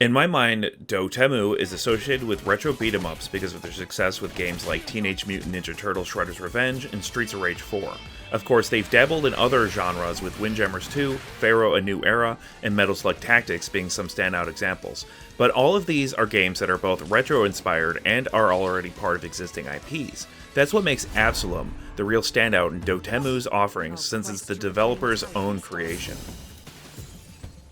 In my mind, Dotemu is associated with retro beat-em-ups because of their success with games like Teenage Mutant Ninja Turtles Shredder's Revenge and Streets of Rage 4. Of course, they've dabbled in other genres with Windjammers 2, Pharaoh A New Era, and Metal Slug Tactics being some standout examples. But all of these are games that are both retro-inspired and are already part of existing IPs. That's what makes Absolum the real standout in Dotemu's offerings since it's the developer's own creation.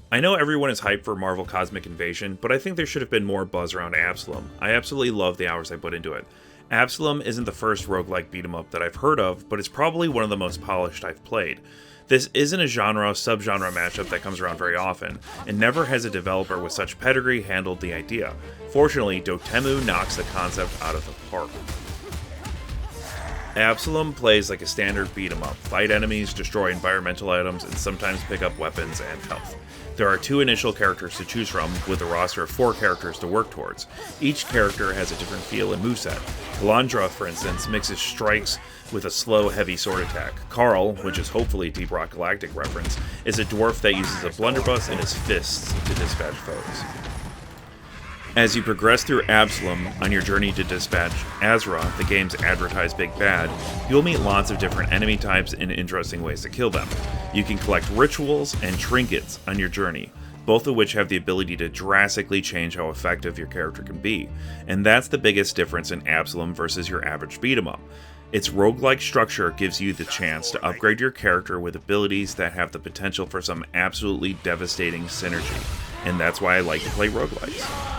I know everyone is hyped for Marvel Cosmic Invasion, but I think there should have been more buzz around Absolum. I absolutely love the hours I put into it. Absolum isn't the first roguelike beat-em-up that I've heard of, but it's probably one of the most polished I've played. This isn't a genre-subgenre mashup that comes around very often, and never has a developer with such pedigree handled the idea. Fortunately, Dotemu knocks the concept out of the park. Absolum plays like a standard beat-em-up, fight enemies, destroy environmental items, and sometimes pick up weapons and health. There are 2 initial characters to choose from, with a roster of 4 characters to work towards. Each character has a different feel and moveset. Kalandra, for instance, mixes strikes with a slow, heavy sword attack. Carl, which is hopefully a Deep Rock Galactic reference, is a dwarf that uses a blunderbuss and his fists to dispatch foes. As you progress through Absolum on your journey to dispatch Azra, the game's advertised big bad, you'll meet lots of different enemy types and interesting ways to kill them. You can collect rituals and trinkets on your journey, both of which have the ability to drastically change how effective your character can be, and that's the biggest difference in Absolum versus your average beat-em-up. Its roguelike structure gives you the chance to upgrade your character with abilities that have the potential for some absolutely devastating synergy, and that's why I like to play roguelikes.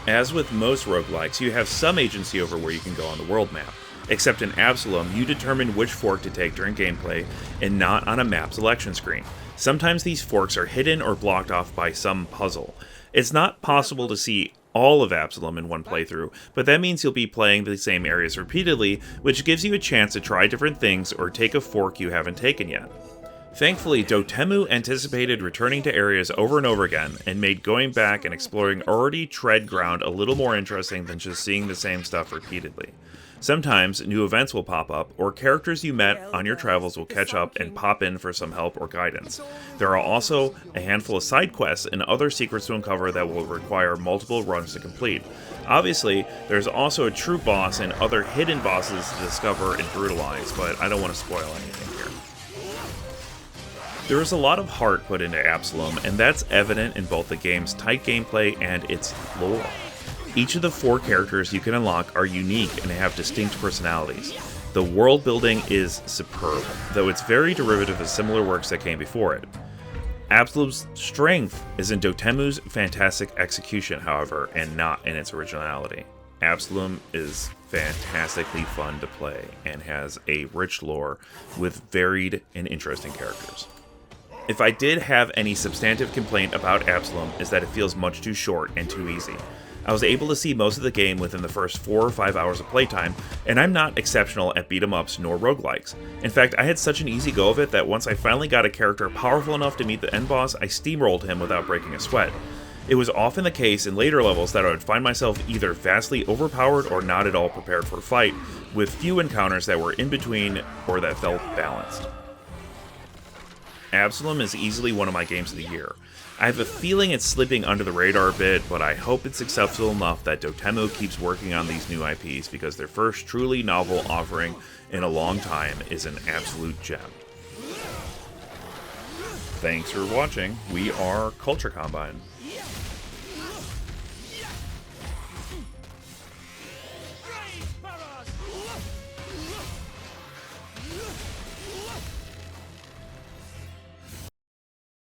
As with most roguelikes, you have some agency over where you can go on the world map. Except in Absolum, you determine which fork to take during gameplay, and not on a map selection screen. Sometimes these forks are hidden or blocked off by some puzzle. It's not possible to see all of Absolum in one playthrough, but that means you'll be playing the same areas repeatedly, which gives you a chance to try different things or take a fork you haven't taken yet. Thankfully, Dotemu anticipated returning to areas over and over again, and made going back and exploring already tread ground a little more interesting than just seeing the same stuff repeatedly. Sometimes, new events will pop up, or characters you met on your travels will catch up and pop in for some help or guidance. There are also a handful of side quests and other secrets to uncover that will require multiple runs to complete. Obviously, there's also a true boss and other hidden bosses to discover and brutalize, but I don't want to spoil anything here. There is a lot of heart put into Absolum, and that's evident in both the game's tight gameplay and its lore. Each of the 4 characters you can unlock are unique and have distinct personalities. The world building is superb, though it's very derivative of similar works that came before it. Absolum's strength is in Dotemu's fantastic execution, however, and not in its originality. Absolum is fantastically fun to play, and has a rich lore with varied and interesting characters. If I did have any substantive complaint about Absolum, is that it feels much too short and too easy. I was able to see most of the game within the first 4 or 5 hours of playtime, and I'm not exceptional at beat-em-ups nor roguelikes. In fact, I had such an easy go of it that once I finally got a character powerful enough to meet the end boss, I steamrolled him without breaking a sweat. It was often the case in later levels that I would find myself either vastly overpowered or not at all prepared for a fight, with few encounters that were in between or that felt balanced. Absolum is easily one of my games of the year. I have a feeling it's slipping under the radar a bit, but I hope it's successful enough that Dotemu keeps working on these new IPs, because their first truly novel offering in a long time is an absolute gem. Thanks for watching. We are Culture Combine.